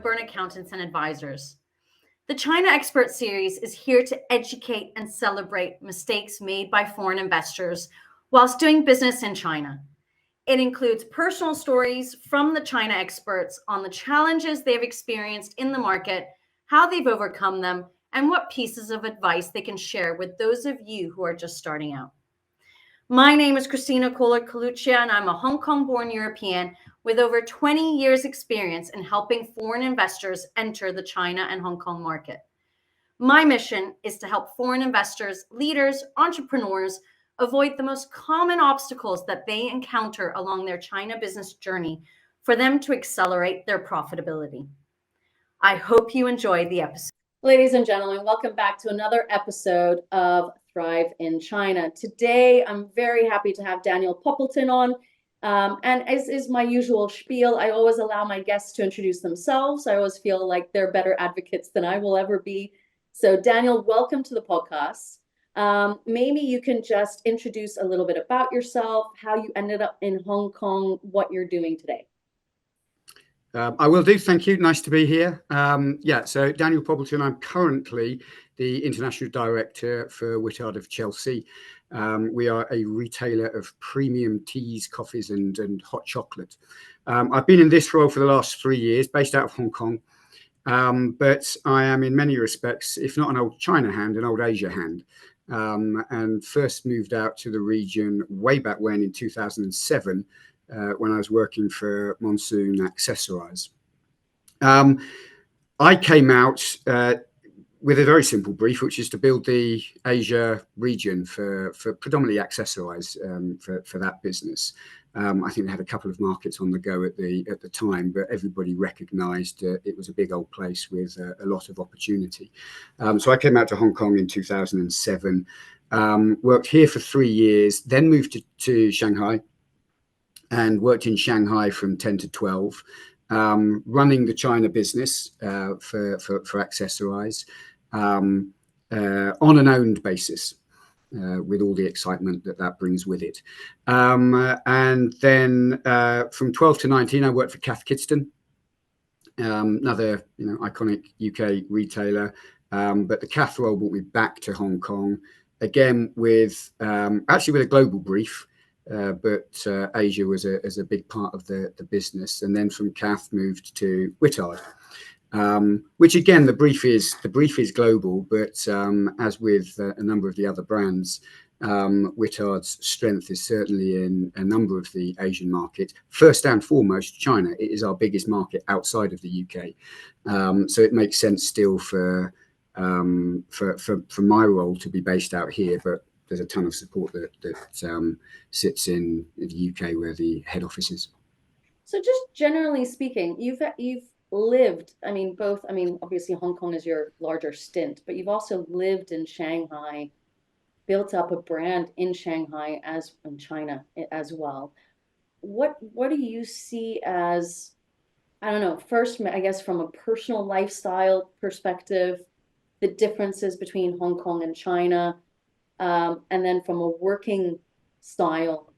Whittard accountants and advisors. The China Expert Series is here to educate and celebrate mistakes made by foreign investors whilst doing business in China. It includes personal stories from the China experts on the challenges they've experienced in the market, how they've overcome them, and what pieces of advice they can share with those of you who are just starting out. My name is Christina Kohler-Coluccia, and I'm a Hong Kong-born European with over 20 years experience in helping foreign investors enter the China and Hong Kong market. My mission is to help foreign investors, leaders, entrepreneurs avoid the most common obstacles that they encounter along their China business journey for them to accelerate their profitability. I hope you enjoyed the episode. Ladies and gentlemen, welcome back to another episode of Thrive in China. Today, I'm very happy to have Daniel Poppleton on. And as is my usual spiel, I always allow my guests to introduce themselves. I always feel like they're better advocates than I will ever be. So Daniel, welcome to the podcast. Maybe you can just introduce a little bit about yourself, how you ended up in Hong Kong, what you're doing today. I will do. Thank you. Nice to be here. So Daniel Poppleton, I'm currently the International Director for Whittard of Chelsea. We are a retailer of premium teas, coffees and hot chocolate. I've been in this role for the last 3 years, based out of Hong Kong. But I am in many respects, if not an old China hand, an old Asia hand. And first moved out to the region way back when in 2007, when I was working for Monsoon Accessorize. I came out with a very simple brief, which is to build the Asia region for predominantly Accessorize for that business. I think they had a couple of markets on the go at the time, but everybody recognised it was a big old place with a lot of opportunity. So I came out to Hong Kong in 2007, worked here for 3 years, then moved to Shanghai, and worked in Shanghai from 10 to 12, running the China business for Accessorize on an owned basis. With all the excitement that brings with it. And then from 12 to 19, I worked for Cath Kidston, another iconic UK retailer. But the Cath role brought me back to Hong Kong, again with actually with a global brief, but Asia was a big part of the business. And then from Cath moved to Whittard. Which again, the brief is global, but as with a number of the other brands, Whittard's strength is certainly in a number of the Asian markets. First and foremost, China. It is our biggest market outside of the UK, so it makes sense still for my role to be based out here. But there's a ton of support that sits in the UK where the head office is. So, just generally speaking, you've lived, obviously Hong Kong is your larger stint, but you've also lived in Shanghai, built up a brand in Shanghai as in China as well. What do you see as, first, I guess from a personal lifestyle perspective, the differences between Hong Kong and China, and then from a working style,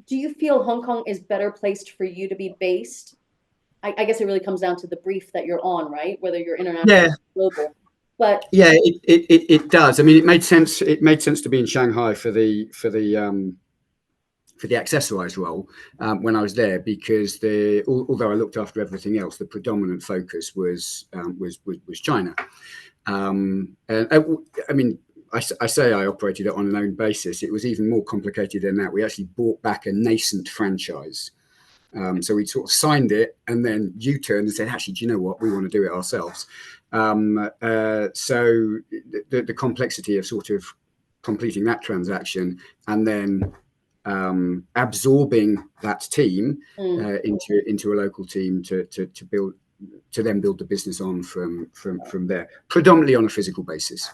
do you feel Hong Kong is better placed for you to be based? I guess it really comes down to the brief that you're on, right? Whether you're international or global. But yeah, it does. I mean, it made sense. It made sense to be in Shanghai for the Accessorize role when I was there, because although I looked after everything else, the predominant focus was China. And I say I operated it on an own basis. It was even more complicated than that. We actually bought back a nascent franchise. So we sort of signed it and then U-turned and said, actually, do you know what? We want to do it ourselves. So the complexity of sort of completing that transaction and then absorbing that team into a local team to then build the business on from there, predominantly on a physical basis,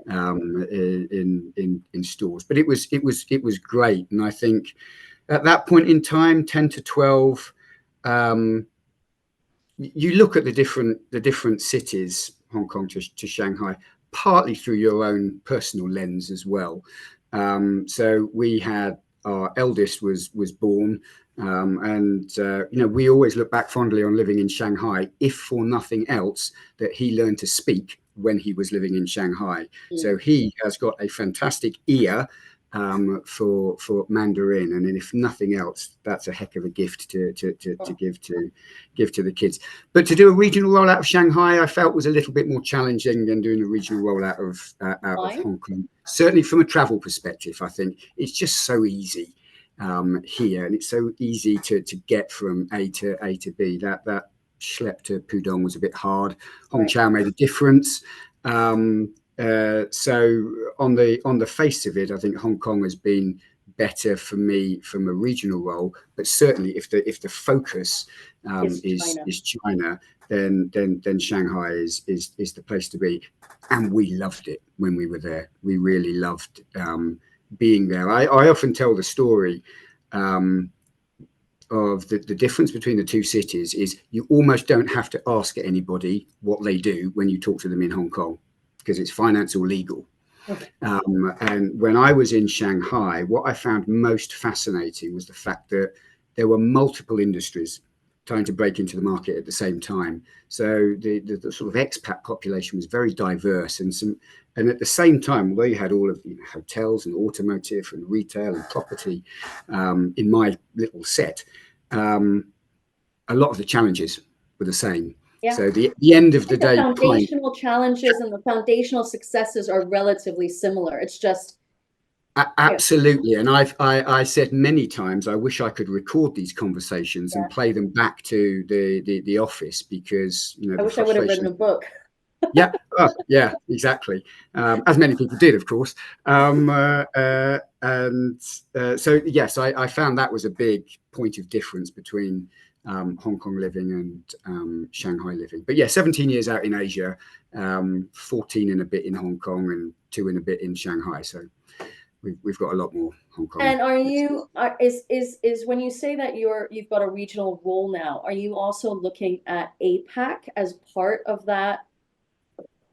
in stores. But it was great, and I think at that point in time, 10 to 12, you look at the different cities, Hong Kong to Shanghai, partly through your own personal lens as well. So we had our eldest was born We always look back fondly on living in Shanghai, if for nothing else, that he learned to speak when he was living in Shanghai. So he has got a fantastic ear for Mandarin, and if nothing else, that's a heck of a gift to give to the kids. But to do a regional rollout of Shanghai, I felt was a little bit more challenging than doing a regional rollout out of Hong Kong. Certainly from a travel perspective, I think it's just so easy here, and it's so easy to get from A to B. That schlep to Pudong was a bit hard. Hongqiao made a difference. So on the face of it, I think Hong Kong has been better for me from a regional role, but certainly if the focus is China, then Shanghai is the place to be, and we loved it when we were there. We really loved being there. I often tell the story of the difference between the two cities is you almost don't have to ask anybody what they do when you talk to them in Hong Kong, because it's finance or legal. And when I was in Shanghai, what I found most fascinating was the fact that there were multiple industries trying to break into the market at the same time. So the sort of expat population was very diverse, and at the same time, although you had all of hotels and automotive and retail and property in my little set, a lot of the challenges were the same. Yeah. So the end of the day, the foundational challenges and the foundational successes are relatively similar. It's just absolutely. And I said many times, I wish I could record these conversations and play them back to the office, because I wish I would have written a book. Yeah, yeah, exactly. As many people did, of course. So yes, I found that was a big point of difference between Hong Kong living and Shanghai living. But yeah, 17 years out in Asia, 14 and a bit in Hong Kong, and 2 and a bit in Shanghai. So we've got a lot more Hong Kong. And is when you say that you've got a regional role now, are you also looking at APAC as part of that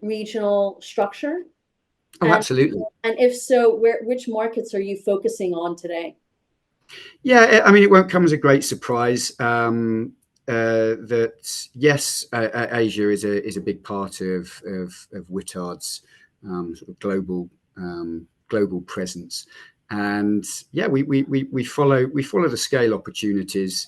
regional structure? Oh, absolutely. And if so, which markets are you focusing on today? Yeah, I mean, it won't come as a great surprise that yes, Asia is a big part of Whittard's sort of global presence, and yeah, we follow the scale opportunities.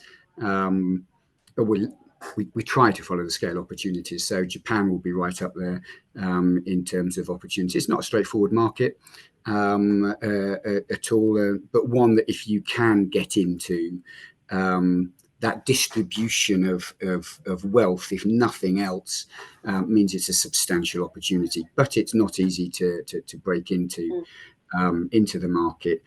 We try to follow the scale opportunities. So Japan will be right up there in terms of opportunities. It's not a straightforward market at all, but one that if you can get into, that distribution of wealth, if nothing else, means it's a substantial opportunity. But it's not easy to break into the market.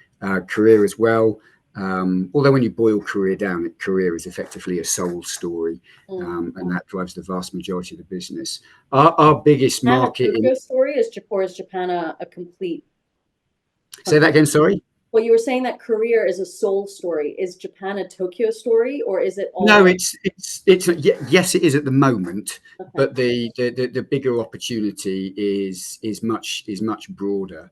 Korea as well. Although when you boil Korea down, Korea is effectively a soul story, and that drives the vast majority of the business. Our biggest market story is Japan a complete? Say that again, sorry. Well, you were saying that Korea is a Seoul story. Is Japan a Tokyo story, or is it all? No, it's yes, it is at the moment, but the bigger opportunity is much broader.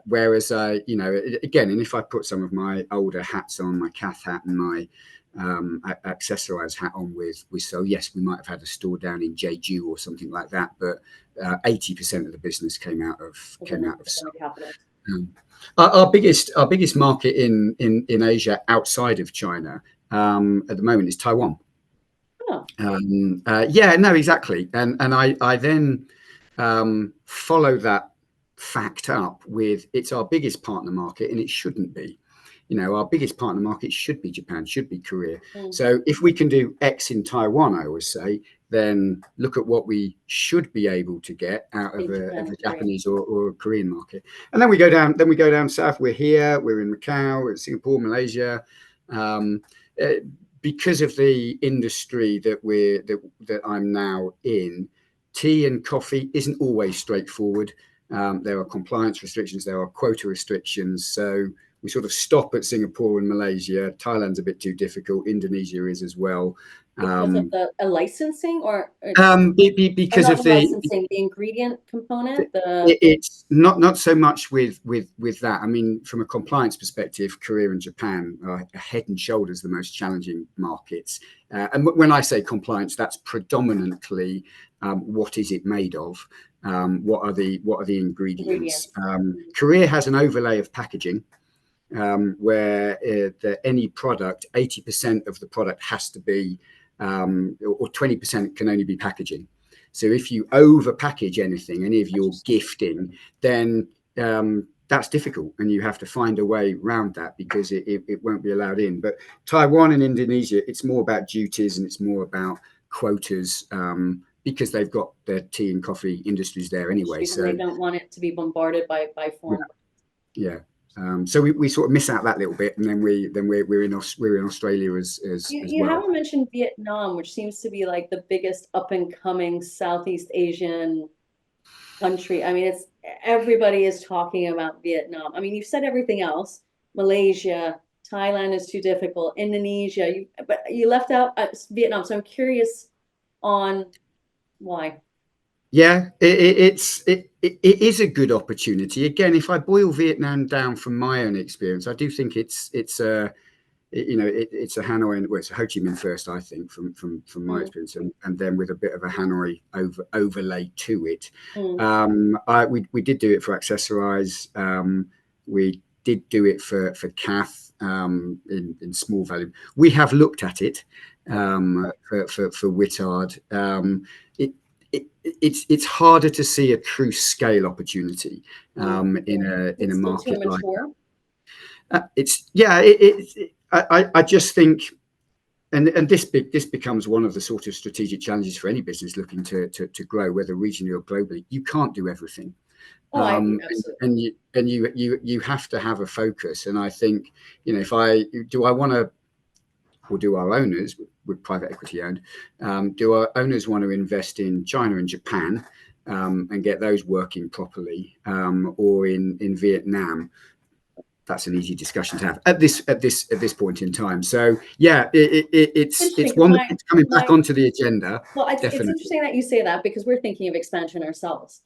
Whereas again, and if I put some of my older hats on, my Cath hat and my accessorized hat on with Seoul, yes, we might have had a store down in Jeju or something like that, but 80% of the business came out of Seoul. Our biggest market in Asia outside of China at the moment is Taiwan. Yeah, no, exactly. And I then follow that fact up with it's our biggest partner market, and it shouldn't be. Our biggest partner market should be Japan, should be Korea. So if we can do X in Taiwan, I always say, then look at what we should be able to get out of a Japanese or a Korean market. And then we go down south. We're here. We're in Macau. We're in Singapore, Malaysia. Because of the industry that I'm now in, tea and coffee isn't always straightforward. There are compliance restrictions. There are quota restrictions. So we sort of stop at Singapore and Malaysia. Thailand's a bit too difficult. Indonesia is as well. Because of the licensing or because of the licensing, the ingredient component. It's not so much with that. I mean, from a compliance perspective, Korea and Japan are head and shoulders the most challenging markets. And when I say compliance, that's predominantly what is it made of? What are the ingredients? Korea has an overlay of packaging where any product, 80% of the product has to be, or 20% can only be packaging. So if you over package anything, any of your gifting, then that's difficult, and you have to find a way around that because it won't be allowed in. But Taiwan and Indonesia, it's more about duties and it's more about quotas because they've got their tea and coffee industries there anyway. So they don't want it to be bombarded by foreign. Yeah. So we sort of miss out that little bit, and then we're in Australia as you well. haven't mentioned Vietnam, which seems to be like the biggest up and coming Southeast Asian country. I mean, everybody is talking about Vietnam. I mean, you've said everything else. Malaysia, Thailand is too difficult. Indonesia, but you left out Vietnam. So I'm curious on why. Yeah, it is a good opportunity. Again, if I boil Vietnam down from my own experience, I do think it's a Hanoi and it's a Ho Chi Minh first, I think, from my experience, and then with a bit of a Hanoi overlay to it. We did do it for Accessorize. We did do it for Cath in small volume. We have looked at it for Whittard. It's harder to see a true scale opportunity in a market like that. I just think, and this becomes one of the sort of strategic challenges for any business looking to grow, whether regionally or globally. You can't do everything, and you have to have a focus. And I think, if I want to, or do our owners, with private equity owned, do our owners want to invest in China and Japan and get those working properly, or in Vietnam? That's an easy discussion to have at this point in time. So yeah, it's one that's coming back onto the agenda. Well, it's interesting that you say that, because we're thinking of expansion ourselves.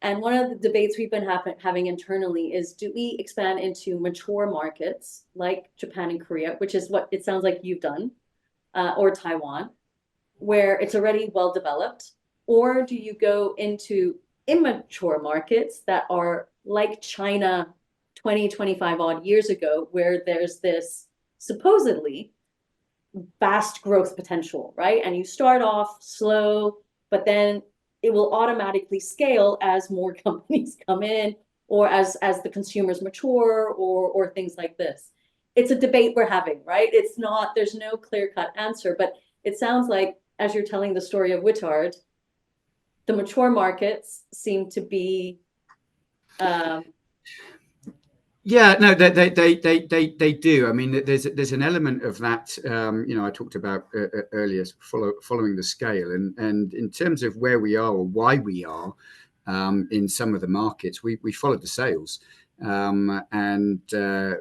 And one of the debates we've been having internally is, do we expand into mature markets like Japan and Korea, which is what it sounds like you've done, or Taiwan, where it's already well developed? Or do you go into immature markets that are like China 20, 25 odd years ago, where there's this supposedly vast growth potential, right? And you start off slow, but then it will automatically scale as more companies come in, or as the consumers mature, or things like this. It's a debate we're having, right? There's no clear-cut answer, but it sounds like, as you're telling the story of Whittard, the mature markets seem to be yeah, no, they do. I mean, there's an element of that. I talked about earlier, following the scale, and in terms of where we are or why we are in some of the markets, we followed the sales, and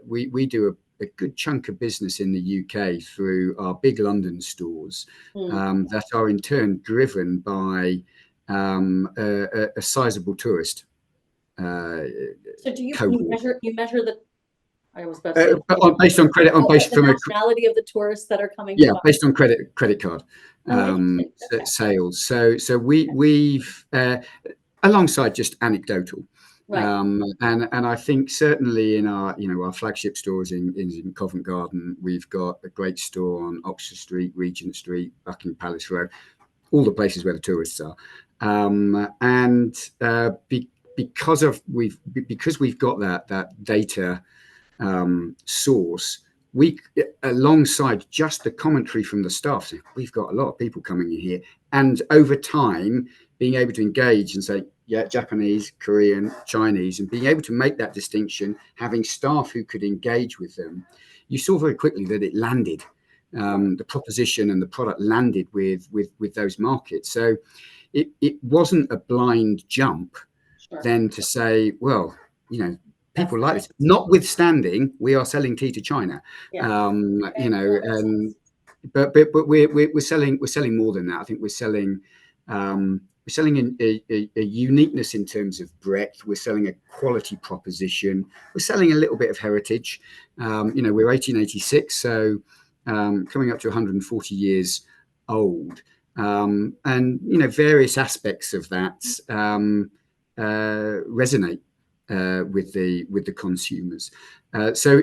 we do a good chunk of business in the UK through our big London stores that are in turn driven by a sizable tourist. So do you measure the, I was about to say, based on credit, based the nationality of the tourists that are coming? Yeah, based on credit card sales. So we've alongside just anecdotal, right. And I think certainly in our our flagship stores in Covent Garden, we've got a great store on Oxford Street, Regent Street, Buckingham Palace Road, all the places where the tourists are, because we've got that data source, we, alongside just the commentary from the staff, we've got a lot of people coming in here, and over time being able to engage and say, yeah, Japanese, Korean, Chinese, and being able to make that distinction, having staff who could engage with them, you saw very quickly that it landed. The proposition and the product landed with those markets. So it wasn't a blind jump then to say, well, people like this. Notwithstanding, we are selling tea to China. Yeah. You know, and but we're selling more than that. I think we're selling a uniqueness in terms of breadth. We're selling a quality proposition. We're selling a little bit of heritage. You know, we're 1886, so coming up to 140 years old. And you know, various aspects of that resonate with the consumers. So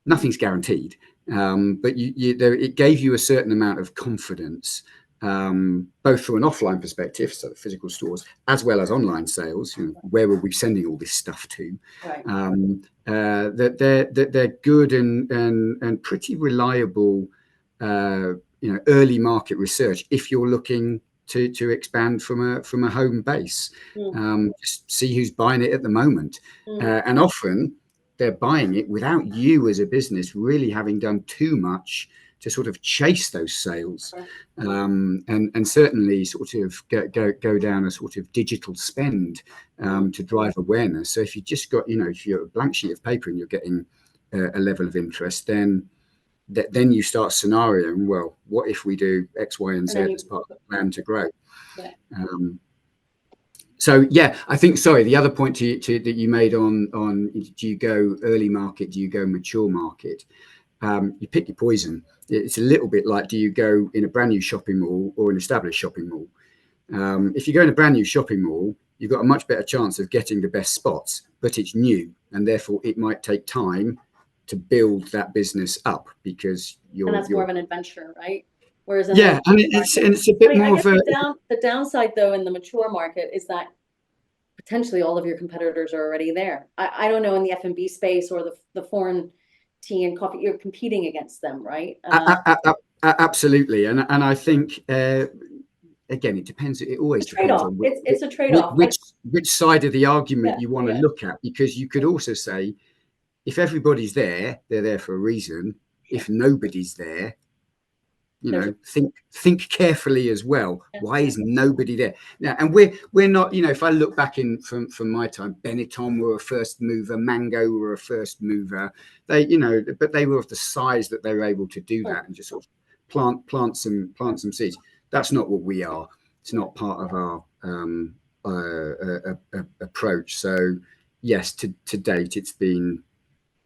nothing's guaranteed, but it gave you a certain amount of confidence, both from an offline perspective, so physical stores, as well as online sales. You know, where were we sending all this stuff to? Right. That they're good and pretty reliable. You know, early market research if you're looking to expand from a home base. Just see who's buying it at the moment, and often they're buying it without you as a business really having done too much to sort of chase those sales, and certainly sort of go down a sort of digital spend to drive awareness. So if you just got, you know, if you're a blank sheet of paper and you're getting a level of interest, then you start scenarioing, well, what if we do X, Y, and Z as part of the plan to grow? Yeah. So yeah, I think, sorry, the other point that you made on do you go early market, do you go mature market? You pick your poison. It's a little bit like, do you go in a brand new shopping mall or an established shopping mall? If you go in a brand new shopping mall, you've got a much better chance of getting the best spots, but it's new, and therefore it might take time to build that business up because and that's more of an adventure, right? Whereas in and it's a bit more of a the downside though in the mature market is that potentially all of your competitors are already there. I don't know in the F&B space or the foreign tea and coffee, you're competing against them, right? Absolutely, and I think again, it depends. It always depends on it's a trade-off. Which side of the argument you want to look at, because you could also say, if everybody's there, they're there for a reason. If nobody's there, you know, think carefully as well. Why is nobody there now? And we're not, you know, if I look back from my time, Benetton were a first mover, Mango were a first mover. They, you know, but they were of the size that they were able to do that and just sort of plant some seeds. That's not what we are. It's not part of our approach. So yes, to date, it's been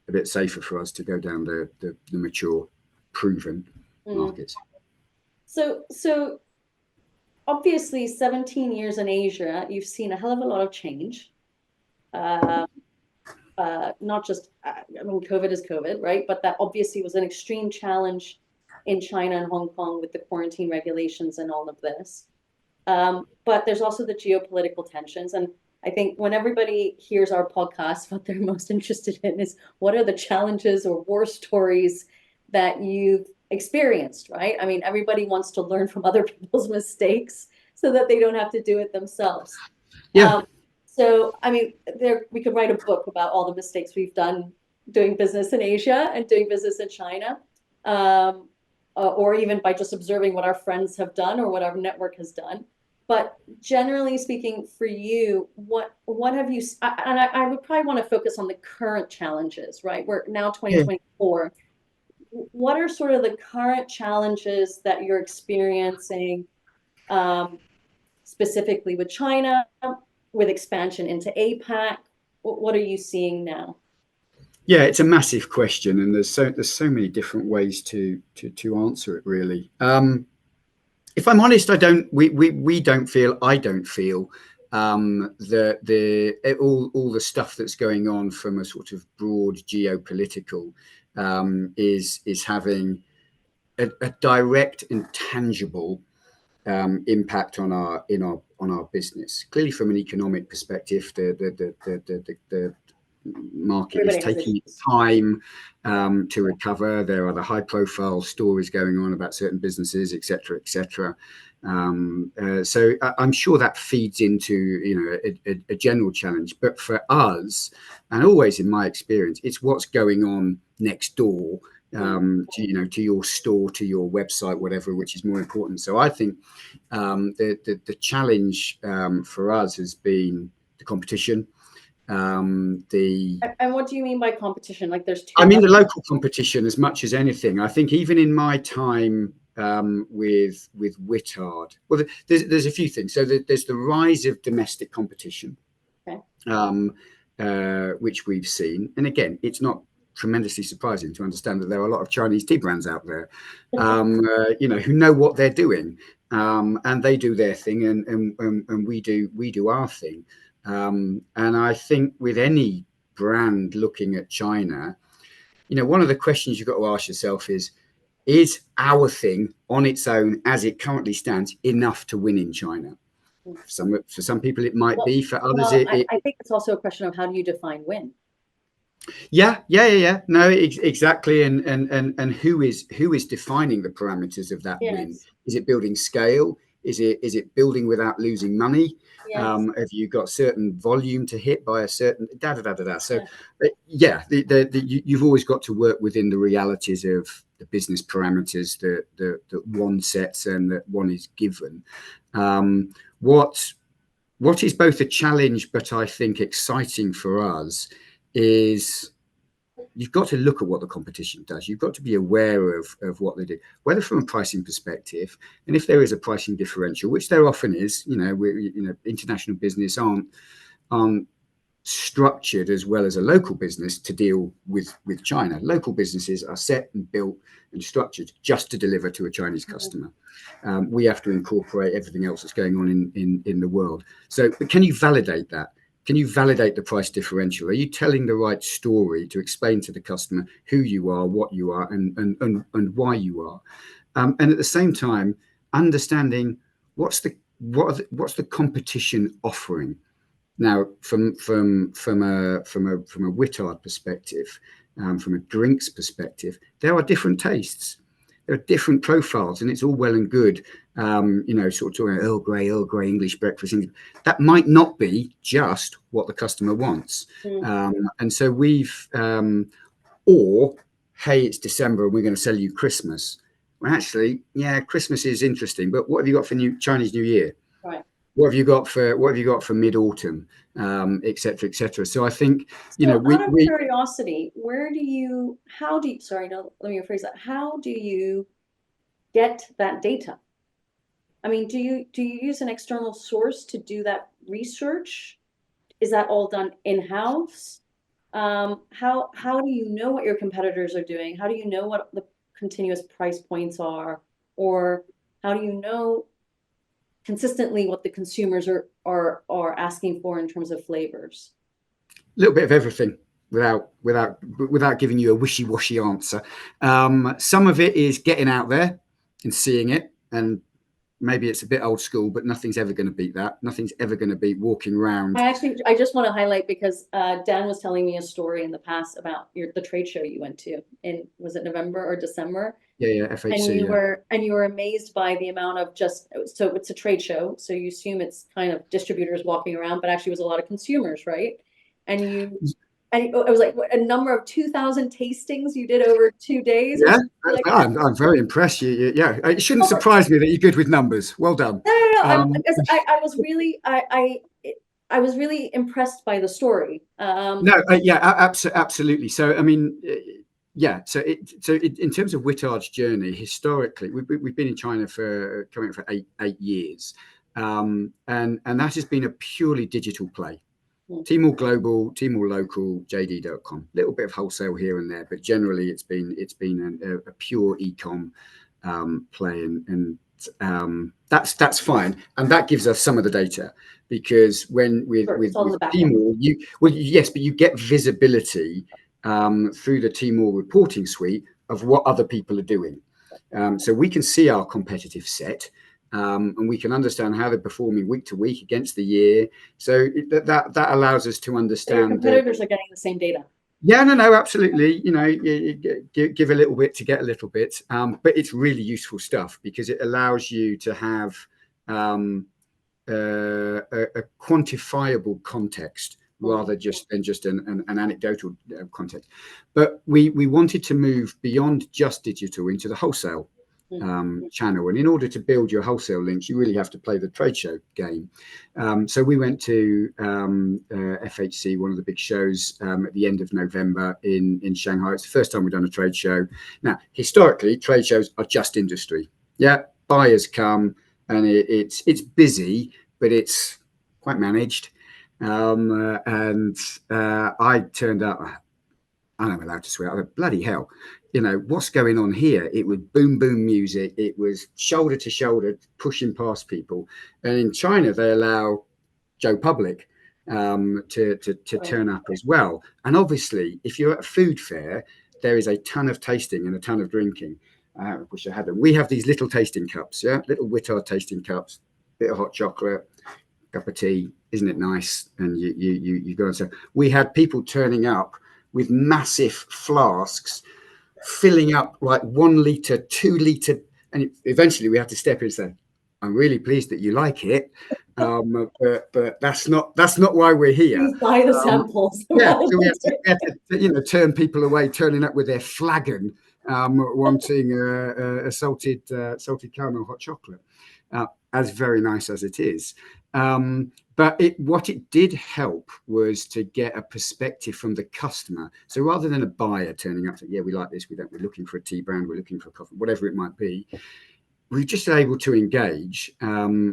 a bit safer for us to go down the mature, proven markets. So obviously 17 years in Asia, you've seen a hell of a lot of change. Not just, I mean, COVID is COVID, right? But that obviously was an extreme challenge in China and Hong Kong with the quarantine regulations and all of this. But there's also the geopolitical tensions. And I think when everybody hears our podcast, what they're most interested in is what are the challenges or war stories that you've experienced, right? I mean, everybody wants to learn from other people's mistakes so that they don't have to do it themselves. So, I mean, we could write a book about all the mistakes we've done doing business in Asia and doing business in China, or even by just observing what our friends have done or what our network has done. But generally speaking, for you, what have you? And I would probably want to focus on the current challenges, right? We're now 2024. What are sort of the current challenges that you're experiencing, specifically with China, with expansion into APAC? What are you seeing now? Yeah, it's a massive question, and there's so many different ways to answer it, really. If I'm honest, I don't feel that all the stuff that's going on from a sort of broad geopolitical is having a direct and tangible impact on our business. Clearly, from an economic perspective, the market is taking its time to recover. There are the high-profile stories going on about certain businesses, etc., etc. So I'm sure that feeds into, you know, a general challenge. But for us, and always in my experience, it's what's going on next door, to your store, to your website, whatever, which is more important. So I think the challenge for us has been the competition. And what do you mean by competition? Like there's two. I mean the local competition as much as anything. I think even in my time with Whittard, well, there's a few things. So there's the rise of domestic competition, Okay. Which we've seen, and again, it's not tremendously surprising to understand that there are a lot of Chinese tea brands out there, who know what they're doing, and they do their thing, and we do our thing. And I think with any brand looking at China, one of the questions you've got to ask yourself is our thing on its own as it currently stands enough to win in China? For some people it might be, for others I think it's also a question of how do you define win. Yeah. No, exactly. And who is defining the parameters of that win? Is it building scale? Is it building without losing money? Have you got certain volume to hit by a certain So you've always got to work within the realities of the business parameters that one sets and that one is given. What is both a challenge but I think exciting for us is you've got to look at what the competition does. You've got to be aware of what they do, whether from a pricing perspective, and if there is a pricing differential, which there often is. International business aren't structured as well as a local business to deal with China. Local businesses are set and built and structured just to deliver to a Chinese customer. We have to incorporate everything else that's going on in the world. So, but can you validate that? Can you validate the price differential? Are you telling the right story to explain to the customer who you are, what you are, and why you are? And at the same time, understanding what's the competition offering. Now, from a Whittard perspective, from a drinks perspective, there are different tastes. There are different profiles, and it's all well and good, sort of talking Earl Grey, English breakfast. That might not be just what the customer wants. And so or, hey, it's December and we're going to sell you Christmas. Well, actually, Christmas is interesting, but what have you got for Chinese New Year? Right. What have you got for mid-autumn, et cetera, et cetera. So I think, out of curiosity, how do you get that data? I mean, do you use an external source to do that research? Is that all done in-house? How do you know what your competitors are doing? How do you know what the continuous price points are? Or how do you know consistently what the consumers are asking for in terms of flavors? A little bit of everything without giving you a wishy-washy answer. Some of it is getting out there and seeing it, and maybe it's a bit old school, but nothing's ever going to beat that. Nothing's ever going to beat walking around. I just want to highlight, because Dan was telling me a story in the past about the trade show you went to was it November or December? Yeah, FHC. And you were amazed by the amount of so it's a trade show, so you assume it's kind of distributors walking around, but actually it was a lot of consumers, right? And it was like a number of 2,000 tastings you did over 2 days. Yeah, I'm very impressed. It shouldn't surprise me that you're good with numbers. Well done. No. I was really impressed by the story. Absolutely. So I mean, So in terms of Whittard's journey, historically, we've been in China coming for eight years, and that has been a purely digital play. Tmall Global, Tmall Local, JD.com, little bit of wholesale here and there, but generally it's been a pure e-com play, and that's fine, and that gives us some of the data, because with Tmall, you get visibility through the Tmall reporting suite of what other people are doing, so we can see our competitive set. And we can understand how they're performing week to week against the year. So that allows us to understand. Your competitors are getting the same data. Yeah, no, absolutely. You give a little bit to get a little bit, but it's really useful stuff, because it allows you to have a quantifiable context rather than just an anecdotal context. But we wanted to move beyond just digital into the wholesale channel. And in order to build your wholesale links, you really have to play the trade show game. So we went to FHC, one of the big shows, at the end of November in Shanghai. It's the first time we've done a trade show. Now, historically, trade shows are just industry. Yeah, buyers come and it's busy, but it's quite managed. And I turned up. I'm allowed to swear. I went, bloody hell, what's going on here? It was boom, boom music. It was shoulder to shoulder, pushing past people. And in China, they allow Joe Public to turn up as well. And obviously, if you're at a food fair, there is a ton of tasting and a ton of drinking. I wish I had them. We have these little tasting cups, little Whittard tasting cups, bit of hot chocolate, cup of tea. Isn't it nice? And you go and say, we had people turning up with massive flasks, filling up like 1 litre, 2 litre. And eventually we had to step in and say, I'm really pleased that you like it. But that's not why we're here. Please buy the samples. So we had to turn people away, turning up with their flagon, wanting a salted caramel hot chocolate, as very nice as it is. But what it did help was to get a perspective from the customer. So rather than a buyer turning up saying, yeah, we like this, we're looking for a tea brand, we're looking for a coffee, whatever it might be, we're just able to engage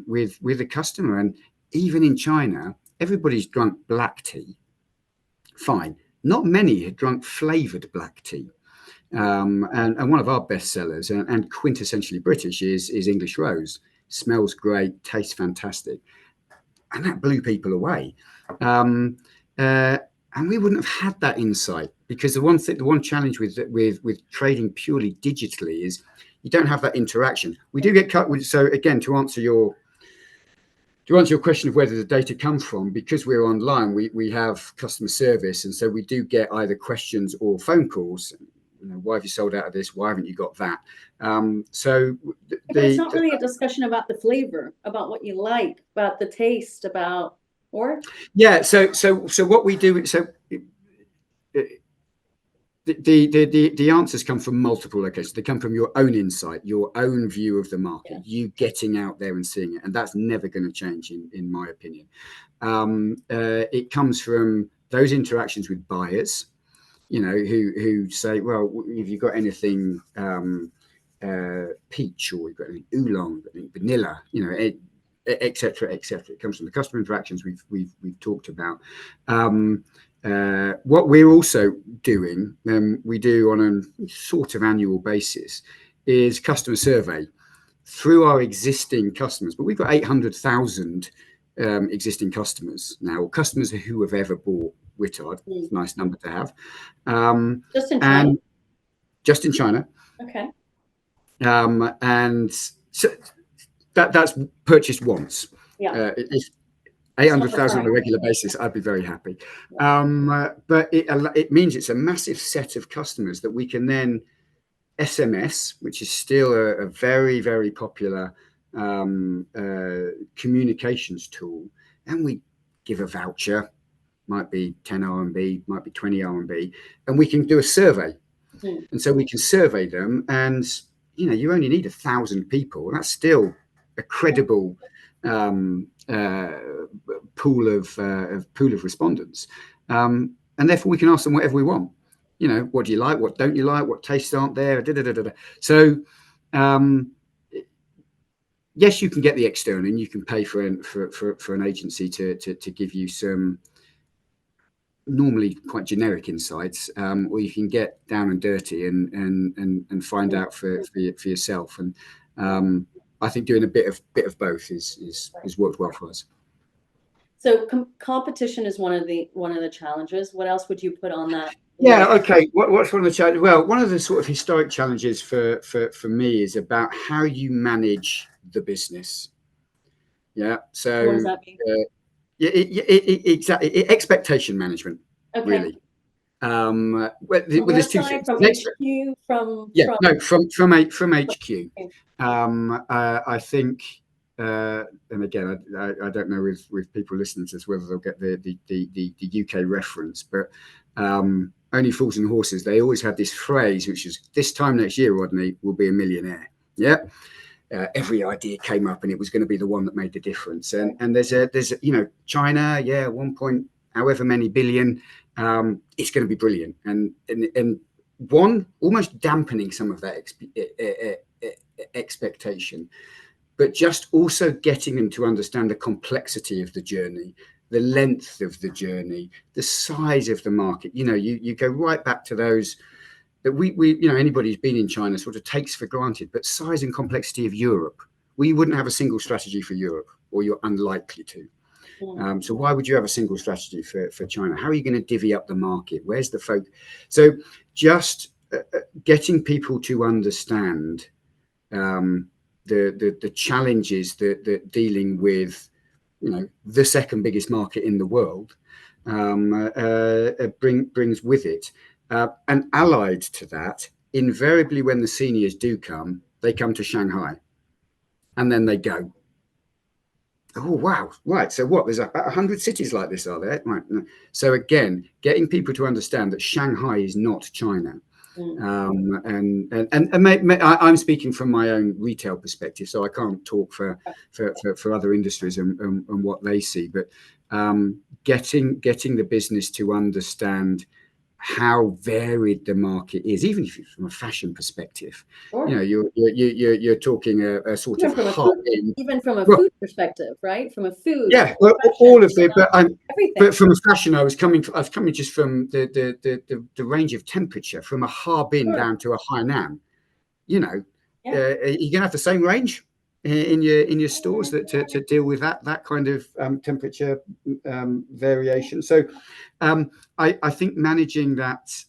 with the customer. And even in China, everybody's drunk black tea. Fine. Not many had drunk flavored black tea. And one of our best sellers and quintessentially British is English Rose. Smells great, tastes fantastic. And that blew people away. And we wouldn't have had that insight, because the one challenge with trading purely digitally is you don't have that interaction. We do get cut. So again, to answer your question of where does the data come from, because we're online, we have customer service, and so we do get either questions or phone calls. Why have you sold out of this? Why haven't you got that? But it's not really a discussion about the flavor, about what you like, about the taste, or So what we do, the answers come from multiple locations. They come from your own insight, your own view of the market, you getting out there and seeing it, and that's never going to change, in my opinion. It comes from those interactions with buyers, who say, well, have you got anything peach, or we've got any oolong, vanilla, et cetera, et cetera. It comes from the customer interactions we've talked about. What we're also doing, we do on a sort of annual basis, is customer survey through our existing customers. But we've got 800,000 existing customers now, or customers who have ever bought Whittard. It's a nice number to have. Just in China? Just in China. Okay. And so that's purchased once. Yeah. If 800,000 on a regular basis, I'd be very happy. But it means it's a massive set of customers that we can then SMS, which is still a very, very popular communications tool, and we give a voucher. Might be 10 RMB, might be 20 RMB, and we can do a survey. And so we can survey them, and you only need 1,000 people. That's still a credible pool of respondents, and therefore we can ask them whatever we want. What do you like? What don't you like? What tastes aren't there? So yes, you can get the external, and you can pay for an agency to give you some normally quite generic insights, or you can get down and dirty and find out for yourself. And I think doing a bit of both is worked well for us. So competition is one of the challenges. What else would you put on that? Yeah. Okay. What's one of the challenges? Well, one of the sort of historic challenges for me is about how you manage the business. Yeah. So what does that mean? Exactly. Expectation management. Okay. Really. From there's two things. From HQ, from HQ. Okay. I think, and again, I don't know with people listening to this whether they'll get the UK reference, but only fools and horses. They always had this phrase, which is, this time next year, Rodney will be a millionaire. Yeah. Every idea came up and it was going to be the one that made the difference. And there's a China, 1 point however many billion, it's going to be brilliant. And one, almost dampening some of that expectation, but just also getting them to understand the complexity of the journey, the length of the journey, the size of the market. You go right back to those that we anybody who's been in China sort of takes for granted, but size and complexity of Europe, we wouldn't have a single strategy for Europe, or you're unlikely to. So why would you have a single strategy for China? How are you going to divvy up the market? Where's the folk? So just getting people to understand the challenges that dealing with the second biggest market in the world brings with it. And allied to that, invariably when the seniors do come, they come to Shanghai and then they go, oh, wow, right. So what, there's about 100 cities like this, are there? Right. So again, getting people to understand that Shanghai is not China. I'm speaking from my own retail perspective, so I can't talk for other industries and what they see, but getting the business to understand how varied the market is, even if it's from a fashion perspective. Sure. You're talking a sort of even from a food perspective, right? From a food, yeah, well, all of it. But from a fashion, I was coming just from the range of temperature from a Harbin down to a Hainan. You're gonna have the same range in your stores to deal with that kind of temperature variation. So I think managing those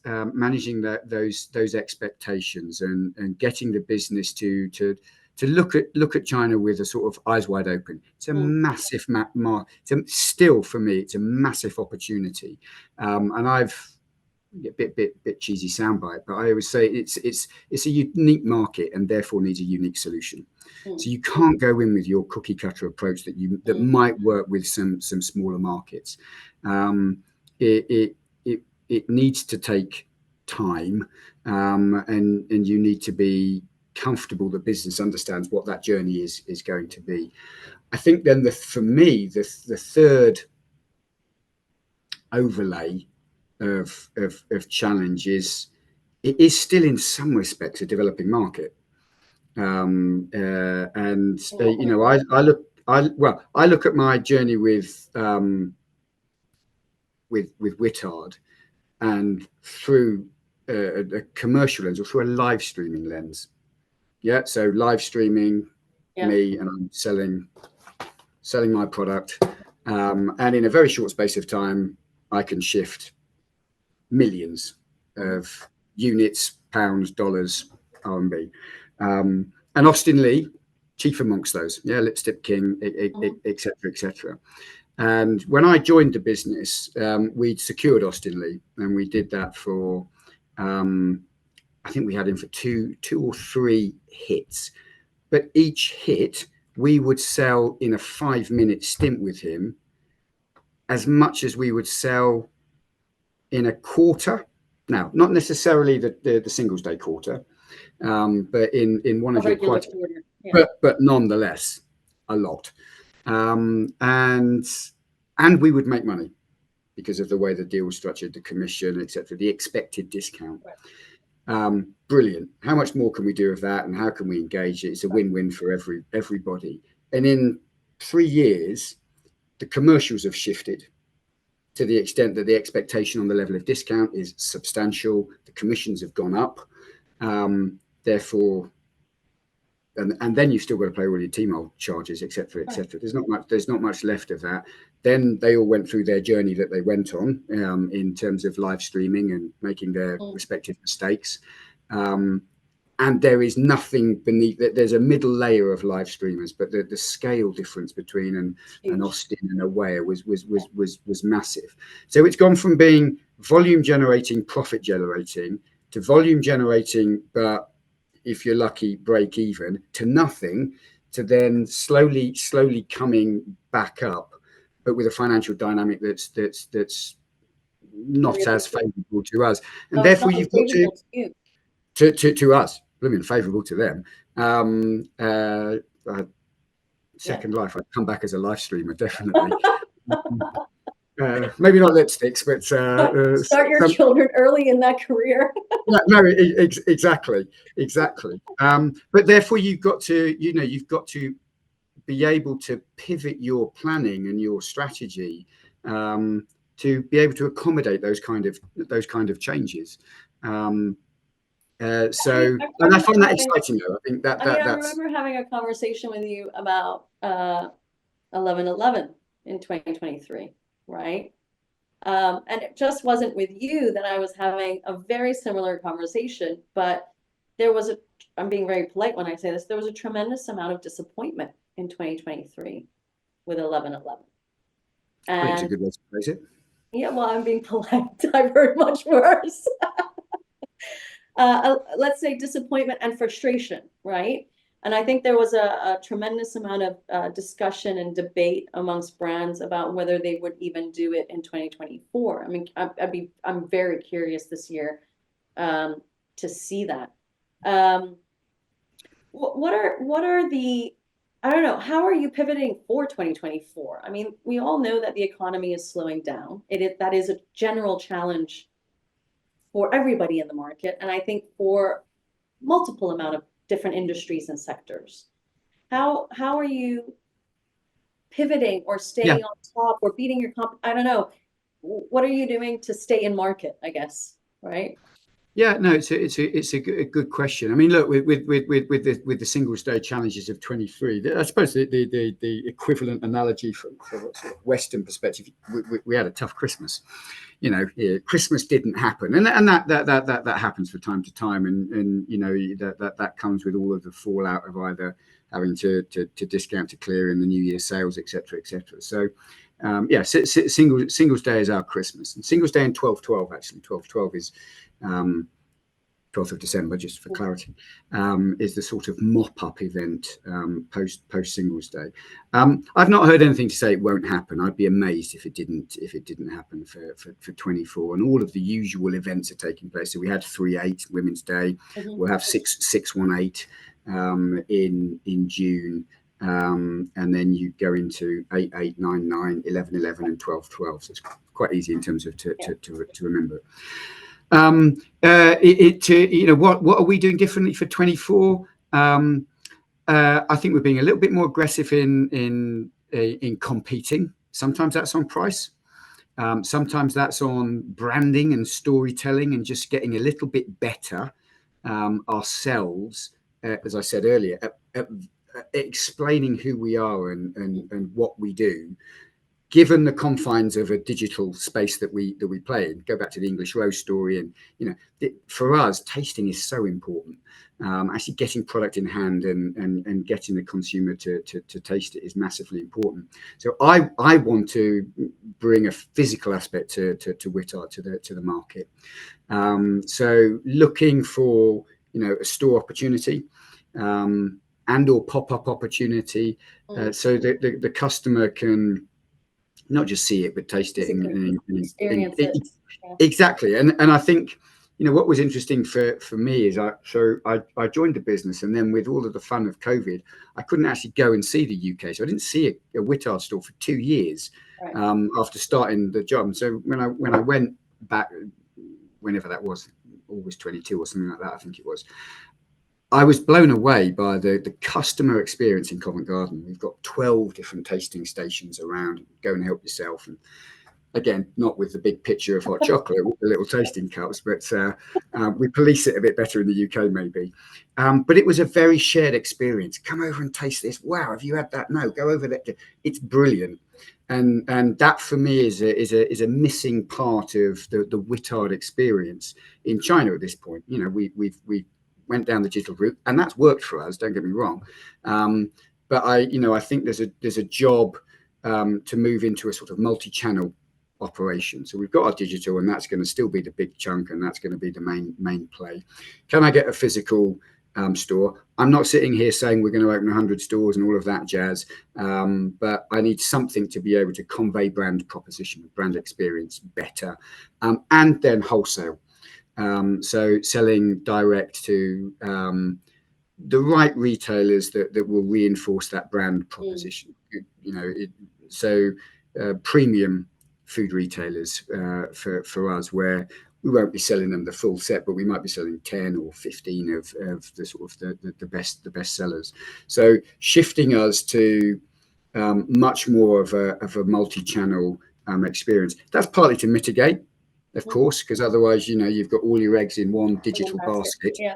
expectations and getting the business to look at China with a sort of eyes wide open. It's a massive still for me, it's a massive opportunity. And I've a bit cheesy soundbite, but I always say it's a unique market and therefore needs a unique solution. So you can't go in with your cookie cutter approach that might work with some smaller markets. It needs to take time, and you need to be comfortable that business understands what that journey is going to be. I think then for me the third overlay of challenge is it is still in some respects a developing market, and I look at my journey with Whittard and through a commercial lens or through a live streaming lens. Yeah, so live streaming me, and I'm selling my product, and in a very short space of time I can shift millions of units, pounds, dollars, RMB, and Austin Lee, chief amongst those. Lipstick King, etc. And when I joined the business, we'd secured Austin Lee, and we did that for I think we had him for two or three hits, but each hit we would sell in a 5-minute stint with him as much as we would sell in a quarter. Now, not necessarily the Singles Day quarter, but in one of your quarters, but nonetheless a lot. And we would make money because of the way the deal was structured, the commission, etc., the expected discount. Brilliant. How much more can we do of that, and how can we engage it? It's a win-win for everybody. And in 3 years, the commercials have shifted to the extent that the expectation on the level of discount is substantial. The commissions have gone up. Therefore, and then you've still got to pay all your T-Mobile charges, etc., etc. There's not much left of that. Then they all went through their journey that they went on in terms of live streaming and making their respective mistakes. And there is nothing beneath that. There's a middle layer of live streamers, but the scale difference between an Austin and a Ware was massive. So it's gone from being volume generating, profit generating, to volume generating, but if you're lucky, break even, to nothing, to then slowly as back up, but with a financial dynamic that's not as favourable to us, and therefore you've got to us. I mean, favourable to them, Second life, I'd come back as a live streamer, definitely. Maybe not lipsticks, but start your children early in that career. No, exactly. But therefore, you've got to be able to pivot your planning and your strategy to be able to accommodate those kind of changes. And I find that exciting, though. I think that's. I remember having a conversation with you about 11/11 in 2023, right? And it just wasn't with you that I was having a very similar conversation, but I'm being very polite when I say this, there was a tremendous amount of disappointment in 2023 with 11/11. I think it's a good way to phrase it. Yeah, well, I'm being polite. I've heard much worse. Let's say disappointment and frustration, right? And I think there was a tremendous amount of discussion and debate amongst brands about whether they would even do it in 2024. I mean, I'm very curious this year to see that. What are the, I don't know, how are you pivoting for 2024? I mean, we all know that the economy is slowing down. That is a general challenge for everybody in the market, and I think for multiple amount of different industries and sectors. How are you pivoting or staying on top or beating your I don't know. What are you doing to stay in market, I guess, right? Yeah, no, it's a good question. I mean, look, with the Singles Day challenges of 23, I suppose the equivalent analogy from sort of Western perspective, we had a tough Christmas. Christmas didn't happen, and that happens from time to time, and that comes with all of the fallout of either having to discount to clear in the New Year sales, etc. So. Singles Day is our Christmas, and Singles Day in 12/12 actually 12/12 is 12th of December, just for clarity, is the sort of mop-up event post Singles Day. I've not heard anything to say it won't happen. I'd be amazed if it didn't happen for 24. And all of the usual events are taking place. So we had 3/8 Women's Day. Mm-hmm. We'll have 6/18 in June. And then you go into 8/8, 9/9, 11/11, and 12/12. So it's quite easy in terms of to remember. What are we doing differently for 24? I think we're being a little bit more aggressive in competing. Sometimes that's on price. Sometimes that's on branding and storytelling and just getting a little bit better ourselves, as I said earlier, at explaining who we are and what we do, given the confines of a digital space that we play in. Go back to the English Rose story, and for us, tasting is so important. Actually, getting product in hand and getting the consumer to taste it is massively important. So I want to bring a physical aspect to Whittard to the market. So looking for a store opportunity. And or pop-up opportunity, so that the customer can not just see it but taste it and experience it. Exactly. And I think what was interesting for me is I joined the business, and then with all of the fun of COVID, I couldn't actually go and see the UK, so I didn't see a Whittard store for 2 years. Right. After starting the job. And so when I went back, whenever that was, August 22 or something like that, I think it was, I was blown away by the customer experience in Covent Garden. We've got 12 different tasting stations around. Go and help yourself. And again, not with the big picture of hot chocolate with the little tasting cups, but we police it a bit better in the UK maybe. But it was a very shared experience. Come over and taste this. Wow, have you had that? No, go over there. It's brilliant. And that for me is a missing part of the Whittard experience in China at this point. We've went down the digital route, and that's worked for us. Don't get me wrong, but I think there's a job to move into a sort of multi-channel operation. So we've got our digital, and that's going to still be the big chunk, and that's going to be the main play. Can I get a physical store? I'm not sitting here saying we're going to open 100 stores and all of that jazz, but I need something to be able to convey brand proposition, brand experience better, and then wholesale. So selling direct to the right retailers that will reinforce that brand proposition. Premium food retailers for us, where we won't be selling them the full set, but we might be selling 10 or 15 of the sort of the best sellers. So shifting us to much more of a multi-channel experience. That's partly to mitigate, of course, because otherwise, you've got all your eggs in one digital basket. Yeah.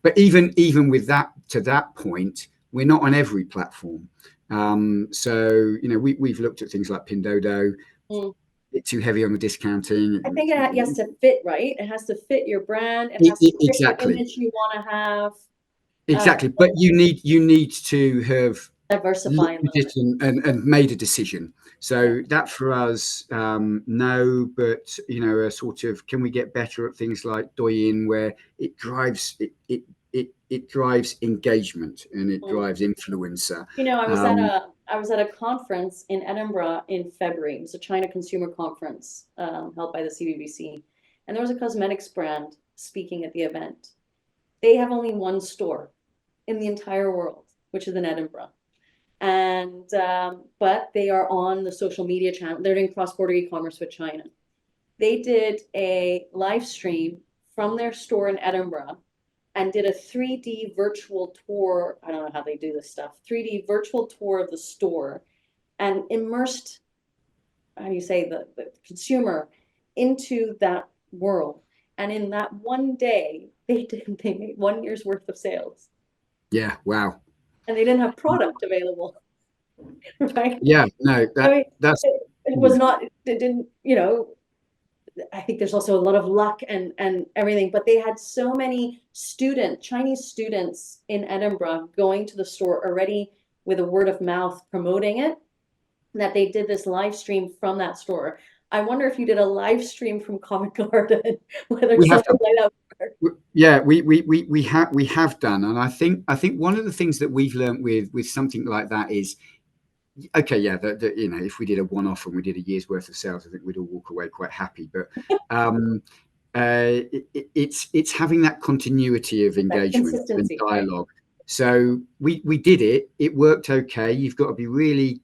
But even with that, to that point, we're not on every platform. So we've looked at things like Pindodo. Bit too heavy on the discounting. I think it has to fit, right? It has to fit your brand. It has to fit exactly the image you want to have. Exactly, but you need to have diversify it and made a decision. So that for us, no, but a sort of, can we get better at things like Douyin, where it drives it drives engagement and it drives influencer. I was at a conference in Edinburgh in February. It was a China consumer conference held by the CBBC, and there was a cosmetics brand speaking at the event. They have only one store in the entire world, which is in Edinburgh. And but they are on the social media channel. They're doing cross-border e-commerce with China. They did a live stream from their store in Edinburgh and did a 3D virtual tour. I don't know how they do this stuff. 3D virtual tour of the store and immersed, how do you say, the consumer into that world. And in that one day, they made 1 year's worth of sales. Yeah, wow. And they didn't have product available, right? Yeah, no, that's it was not. It didn't. I think there's also a lot of luck and everything, but they had so many Chinese students in Edinburgh going to the store already with a word of mouth promoting it, that they did this live stream from that store. I wonder if you did a live stream from Covent Garden, whether something like that. Yeah, we have done, and I think one of the things that we've learned with something like that is, okay, yeah, if we did a one-off and we did a year's worth of sales, I think we'd all walk away quite happy. But it's having that continuity of engagement and dialogue. Right? So we did it. It worked okay. You've got to be really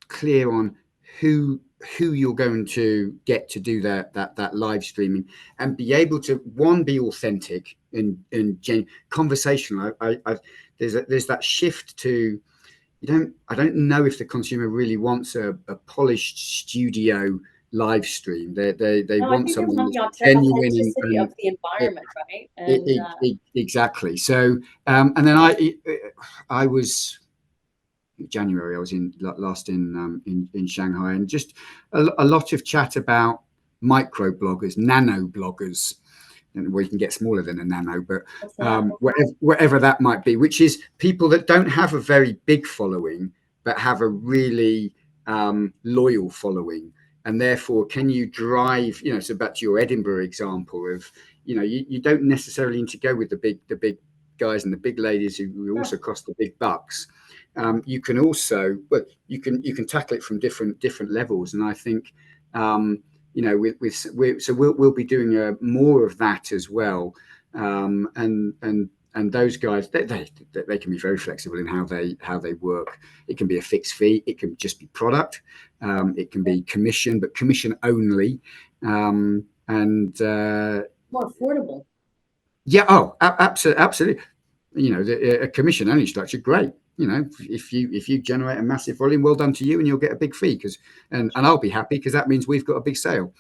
clear on who you're going to get to do that live streaming, and be able to be authentic and conversational. There's that shift to, I don't know if the consumer really wants a polished studio live stream. They want something genuine of the environment, right? And exactly. So and then I was January. I was last in Shanghai, and just a lot of chat about micro bloggers, nano bloggers, and where you can get smaller than a nano, but whatever that might be, which is people that don't have a very big following but have a really loyal following, and therefore can you drive? So back to your Edinburgh example of, you don't necessarily need to go with the big guys and the big ladies who also cost the big bucks. You can also, you can tackle it from different levels, and I think so we'll be doing more of that as well, and those guys, they can be very flexible in how they work. It can be a fixed fee, it can just be product, it can be commission, but commission only, and more affordable. Yeah, absolutely. A commission only structure, great. If you generate a massive volume, well done to you, and you'll get a big fee, and I'll be happy because that means we've got a big sale.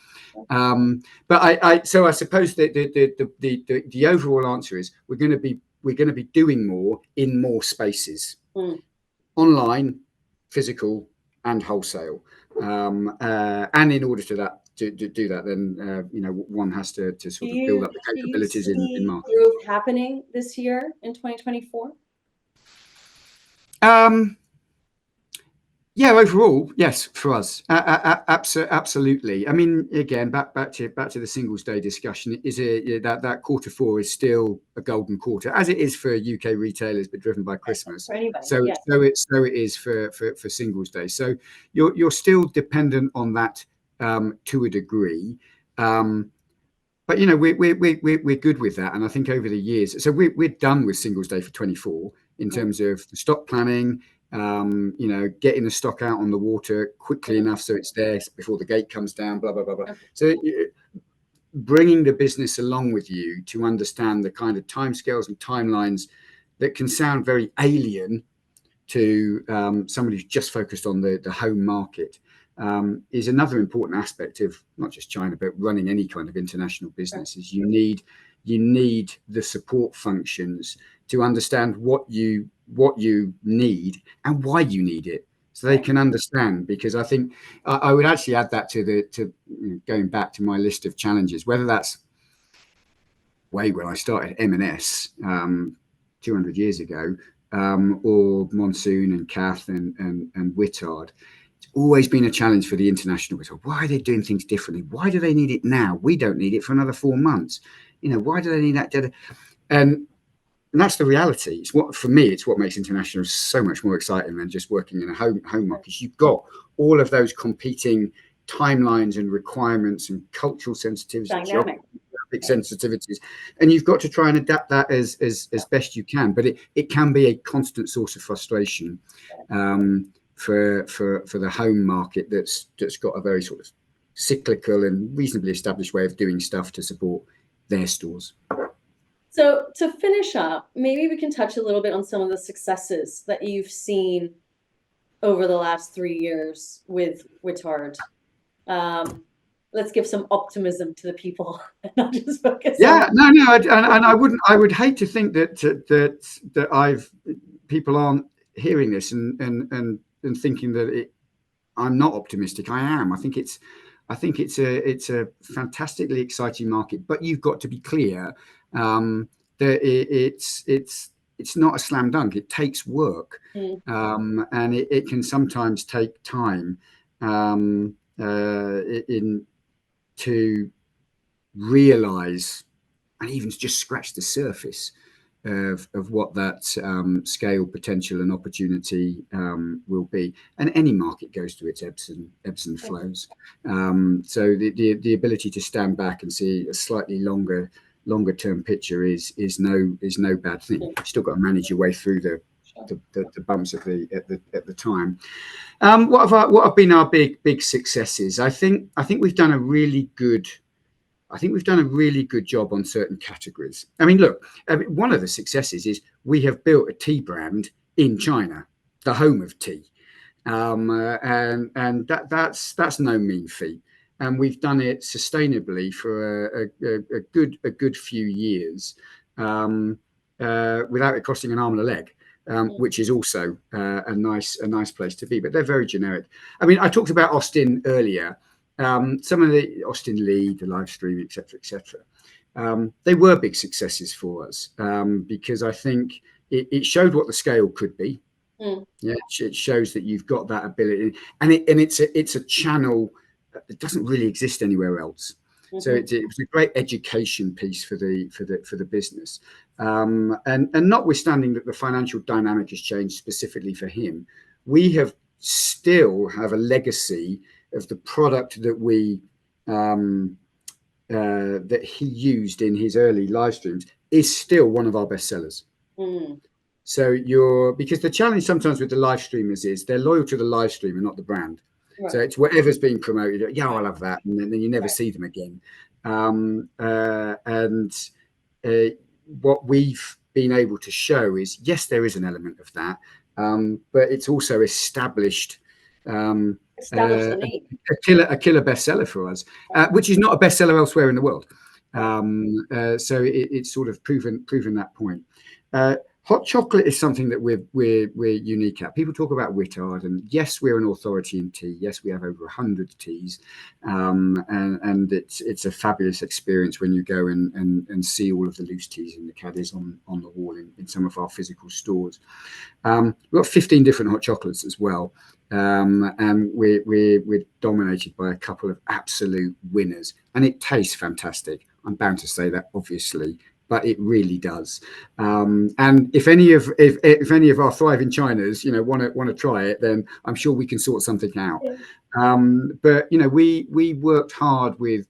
But I suppose the overall answer is we're going to be doing more in more spaces, online, physical, and wholesale. And in order to do that, then one has to sort of build up the capabilities in market. Growth happening this year in 2024. Yeah, overall, yes, for us, absolutely. I mean, again, back to the Singles Day discussion. Is that quarter four is still a golden quarter, as it is for UK retailers, but driven by Christmas. For anybody, so it is for Singles Day. So you're still dependent on that to a degree. but you know, we're good with that, and I think over the years, so we're done with singles day for 24 in terms of the stock planning. You know, getting the stock out on the water quickly enough so it's there before the gate comes down. Blah blah blah blah. So bringing the business along with you to understand the kind of timescales and timelines that can sound very alien to somebody who's just focused on the home market. Is another important aspect of not just China, but running any kind of international business. Is you need the support functions to understand what you need and why you need it, so they can understand. Because I think I would actually add that to going back to my list of challenges, whether that's way when I started M&S 200 years ago, or Monsoon and Cath and Whittard. It's always been a challenge for the international. Why are they doing things differently? Why do they need it now? We don't need it for another 4 months. You know, why do they need that data? And that's the reality. It's what, for me, it's what makes international so much more exciting than just working in a home market. You've got all of those competing timelines and requirements and cultural sensitivities, geographic sensitivities, and you've got to try and adapt that as best you can. But it can be a constant source of frustration for the home market that's got a very sort of cyclical and reasonably established way of doing stuff to support their stores. So to finish up, maybe we can touch a little bit on some of the successes that you've seen over the last 3 years with Whittard. Let's give some optimism to the people and not just focus. Yeah, no, and I would hate to think that people aren't hearing this and thinking that I'm not optimistic. I am. I think it's a fantastically exciting market, but you've got to be clear that it's not a slam dunk. It takes work, and it can sometimes take time to realize and even just scratch the surface of what that scale, potential, and opportunity will be. And any market goes through its ebbs and flows. So the ability to stand back and see a slightly longer term picture is no bad thing. You've still got to manage your way through the bumps at the time. What have been our big successes? I think we've done a really good job on certain categories. I mean, look, one of the successes is we have built a tea brand in China, the home of tea, and that's no mean feat. And we've done it sustainably for a good few years, without it costing an arm and a leg. Which is also a nice place to be, but they're very generic. I mean, I talked about Austin earlier. Some of the Austin Lee, the live stream, etc. They were big successes for us because I think it showed what the scale could be. Yeah, it shows that you've got that ability, and it's a channel that doesn't really exist anywhere else. So it was a great education piece for the business, and notwithstanding that the financial dynamic has changed specifically for him, we still have a legacy of the product that that he used in his early live streams is still one of our best sellers. So because the challenge sometimes with the live streamers is they're loyal to the live stream and not the brand. Right. So it's whatever's being promoted. Yeah, I love that, and then you never see them again. What we've been able to show is, yes, there is an element of that, but it's also established a killer bestseller for us, which is not a bestseller elsewhere in the world. So it's sort of proven that point. Hot chocolate is something that we're unique at. People talk about Whittard, and yes, we're an authority in tea. Yes, we have over 100 teas, and it's a fabulous experience when you go and see all of the loose teas and the caddies on the wall in some of our physical stores. We've got 15 different hot chocolates as well, and we're dominated by a couple of absolute winners, and it tastes fantastic. I'm bound to say that, obviously. but it really does. And if any of our thriving Chinas, want to try it, then I'm sure we can sort something out. But we worked hard with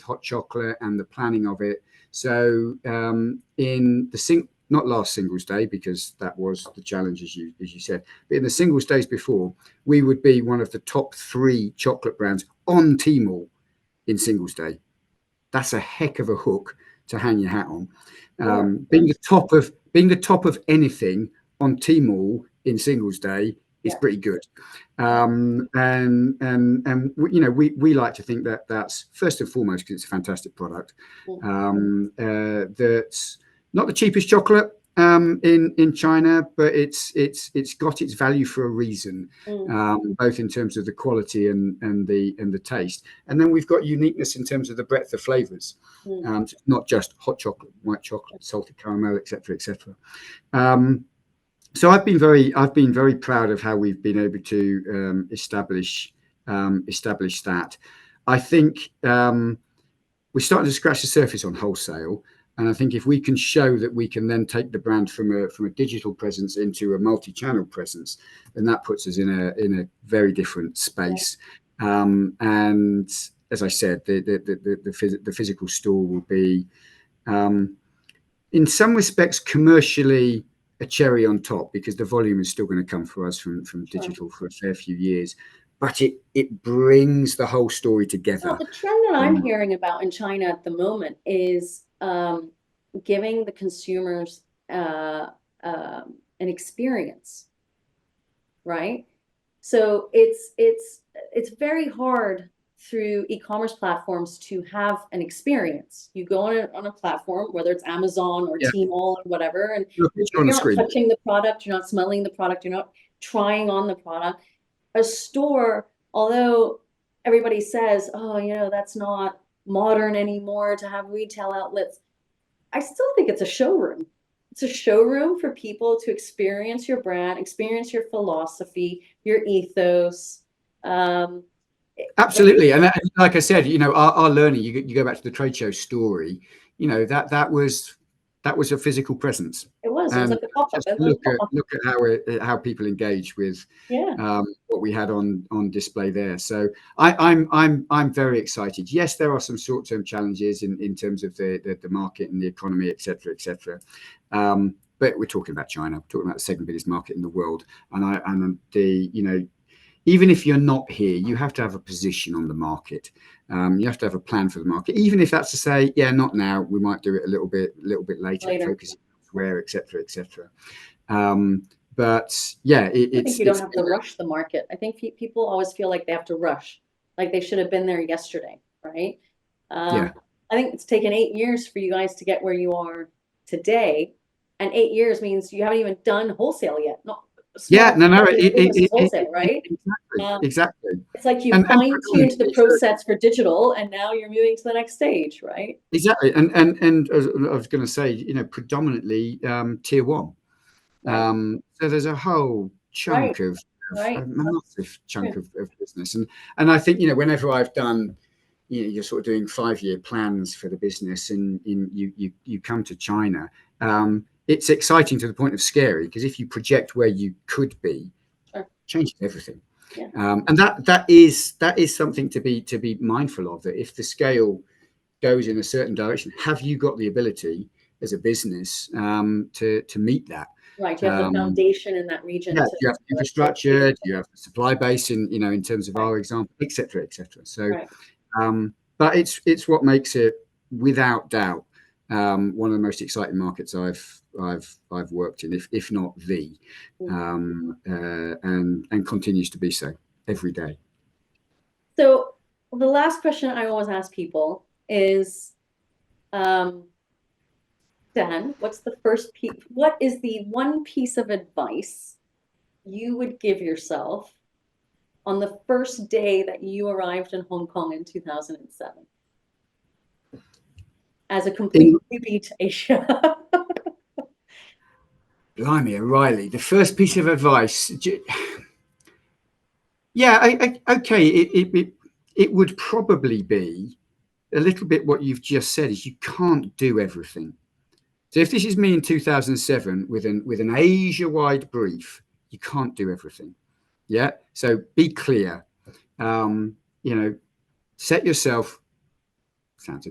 hot chocolate and the planning of it. So in the not last Singles Day, because that was the challenge, as you said, but in the Singles Days before, we would be one of the top 3 chocolate brands on Tmall in Singles Day. That's a heck of a hook to hang your hat on. Being the top of anything on Tmall in Singles Day is pretty good. And we like to think that that's first and foremost because it's a fantastic product. That's not the cheapest chocolate in China, but it's got its value for a reason, both in terms of the quality and the taste. And then we've got uniqueness in terms of the breadth of flavors, not just hot chocolate, white chocolate, salted caramel, etc., etc. So I've been very proud of how we've been able to establish that. I think we're starting to scratch the surface on wholesale. And I think if we can show that we can then take the brand from a digital presence into a multi-channel presence, then that puts us in a very different space. And as I said, the physical store will be, in some respects, commercially a cherry on top, because the volume is still going to come for us from digital for a fair few years. But it brings the whole story together. Well, the trend that I'm hearing about in China at the moment is giving the consumers an experience, right? So it's very hard through e-commerce platforms to have an experience. You go on a platform, whether it's Amazon or Tmall or whatever, and you're not touching the product, you're not smelling the product, you're not trying on the product. A store, although everybody says, oh, that's not modern anymore to have retail outlets, I still think it's a showroom. It's a showroom for people to experience your brand, experience your philosophy, your ethos. Absolutely. And like I said, our learning, you go back to the trade show story, that was a physical presence. It was like a pop-up. Look at how people engage with what we had on display there. So I'm very excited. Yes, there are some short-term challenges in terms of the market and the economy, et cetera, et cetera. But we're talking about China. We're talking about the second biggest market in the world. Even if you're not here, you have to have a position on the market. You have to have a plan for the market, even if that's to say, not now. We might do it a little bit later. Focusing elsewhere, et cetera, et cetera. But I think you don't have to rush the market. I think people always feel like they have to rush, like they should have been there yesterday, right? I think it's taken 8 years for you guys to get where you are today, and 8 years means you haven't even done wholesale yet. It's wholesale, right? Exactly. It's like you fine-tuned the process for digital, and now you're moving to the next stage, right? Exactly. And as I was going to say, predominantly tier 1. So there's a whole chunk of a massive chunk of business, and I think whenever I've done, you're sort of doing 5-year plans for the business, and you come to China. It's exciting to the point of scary, because if you project where you could be, changes everything. And that is something to be mindful of, that if the scale goes in a certain direction, have you got the ability as a business to meet that? Right, you have the foundation in that region. Do you have infrastructure? Do you have the supply base in terms of our example, et cetera, et cetera. So, but it's what makes it, without doubt, one of the most exciting markets I've worked in, if not the, and continues to be so every day. So the last question I always ask people is, Dan, what is the one piece of advice you would give yourself on the first day that you arrived in Hong Kong in 2007? As a complete newbie to Asia. Blimey, O'Reilly, the first piece of advice. Okay. It would probably be a little bit what you've just said, is you can't do everything. So if this is me in 2007 with an Asia-wide brief, you can't do everything. Yeah. So be clear. Set yourself. It sounds a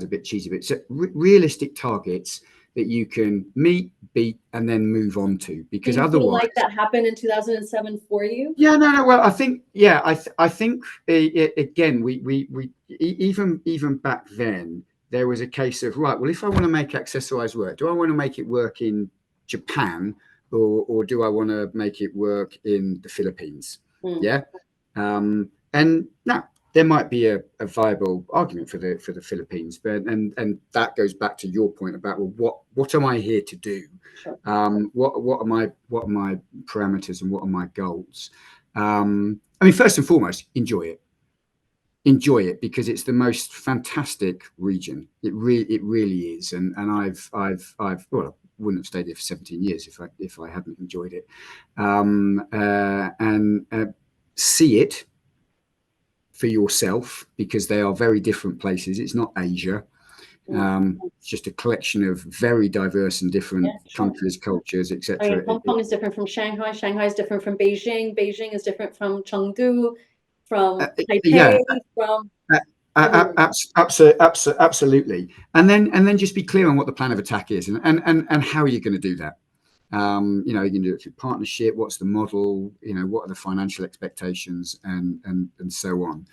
bit cheesy, but set realistic targets that you can meet, beat, and then move on to. Because otherwise, like that happened in 2007 for you? Yeah, no. Well, I think, I think again, we even back then there was a case of, right, well, if I want to make accessorize work, do I want to make it work in Japan or do I want to make it work in the Philippines? Yeah, and now there might be a viable argument for the Philippines, but and that goes back to your point about, well, what am I here to do? Sure. What are my parameters and what are my goals? I mean, first and foremost, enjoy it because it's the most fantastic region. It really is, and I've well, I wouldn't have stayed there for 17 years if I hadn't enjoyed it, and see it for yourself because they are very different places. It's not Asia. It's just a collection of very diverse and different countries, cultures, etc. I mean, Hong Kong is different from Shanghai. Shanghai is different from Beijing. Beijing is different from Chengdu, from Taipei, from absolutely. And then just be clear on what the plan of attack is and how are you going to do that. You can do it through partnership. What's the model? What are the financial expectations and so on.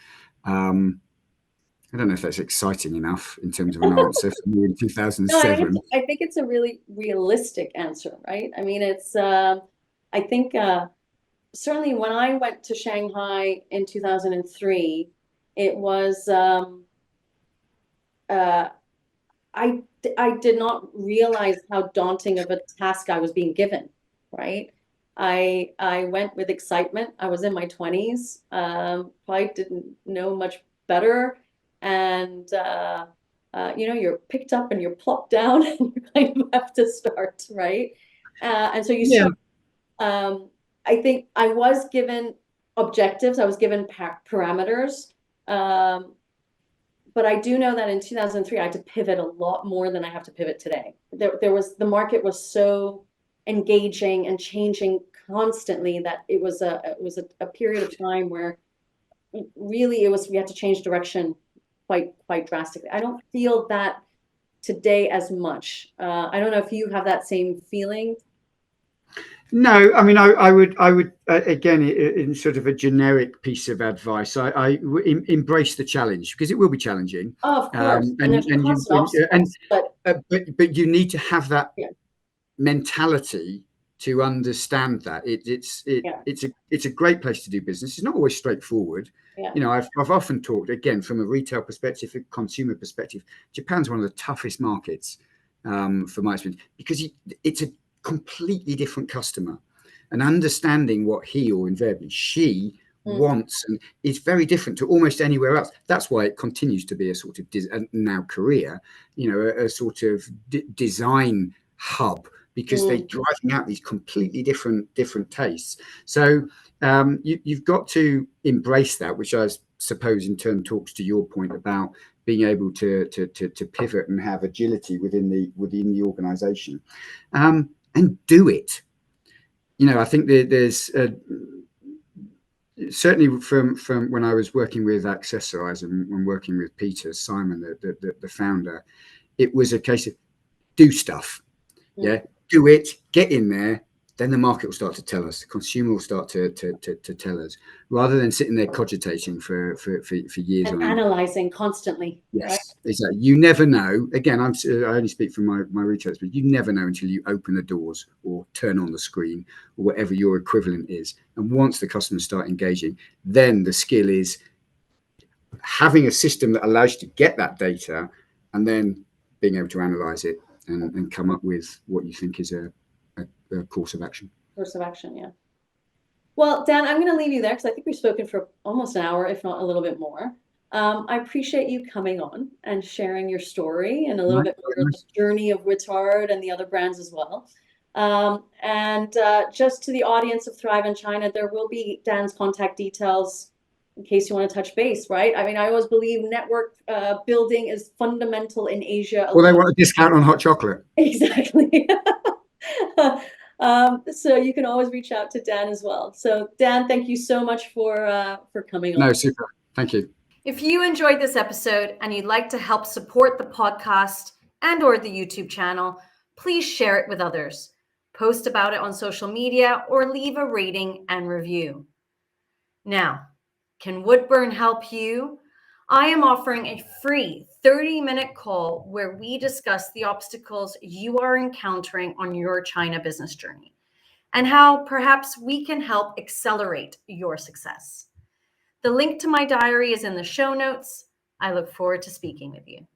I don't know if that's exciting enough in terms of an answer for me in 2007. No, I think it's a really realistic answer, right? I mean, it's I think certainly when I went to Shanghai in 2003, it was I did not realize how daunting of a task I was being given, right? I went with excitement. I was in my 20s, probably didn't know much better. And you're picked up and you're plopped down and you kind of have to start, right? And so you start. I think I was given objectives. I was given parameters. But I do know that in 2003, I had to pivot a lot more than I have to pivot today. The market was so engaging and changing constantly that it was a period of time where really we had to change direction quite drastically. I don't feel that today as much. I don't know if you have that same feeling. No, I mean, I would again, in sort of a generic piece of advice, I embrace the challenge because it will be challenging. Oh, of course, but you need to have that mentality to understand that it's a great place to do business. It's not always straightforward. I've often talked again from a retail perspective, a consumer perspective. Japan's one of the toughest markets for my experience because it's a completely different customer, and understanding what he or invariably she wants and is very different to almost anywhere else. That's why it continues to be a sort of now Korea, a sort of design hub because they're driving out these completely different tastes. So you've got to embrace that, which I suppose in turn talks to your point about being able to pivot and have agility within the organization. And do it. I think there's certainly from when I was working with Accessorize and working with Peter Simon, the founder, it was a case of do stuff. Do it, get in there. Then the market will start to tell us. The consumer will start to tell us, rather than sitting there cogitating for years and analyzing constantly. Yes, right? Exactly. You never know. Again, I only speak from my retail experience. You never know until you open the doors or turn on the screen or whatever your equivalent is. And once the customers start engaging, then the skill is having a system that allows you to get that data and then being able to analyze it and come up with what you think is a course of action. Course of action, yeah. Well, Dan, I'm going to leave you there because I think we've spoken for almost an hour, if not a little bit more. I appreciate you coming on and sharing your story and a little bit more of the journey of Whittard and the other brands as well. And just to the audience of Thrive in China, there will be Dan's contact details in case you want to touch base, right? I mean, I always believe network building is fundamental in Asia. Well, they want a discount on hot chocolate. Exactly. So you can always reach out to Dan as well. So Dan, thank you so much for coming on. No, super. Thank you. If you enjoyed this episode and you'd like to help support the podcast and or the YouTube channel, please share it with others. Post about it on social media or leave a rating and review. Now, can Woodburn help you? I am offering a free 30-minute call where we discuss the obstacles you are encountering on your China business journey and how perhaps we can help accelerate your success. The link to my diary is in the show notes. I look forward to speaking with you.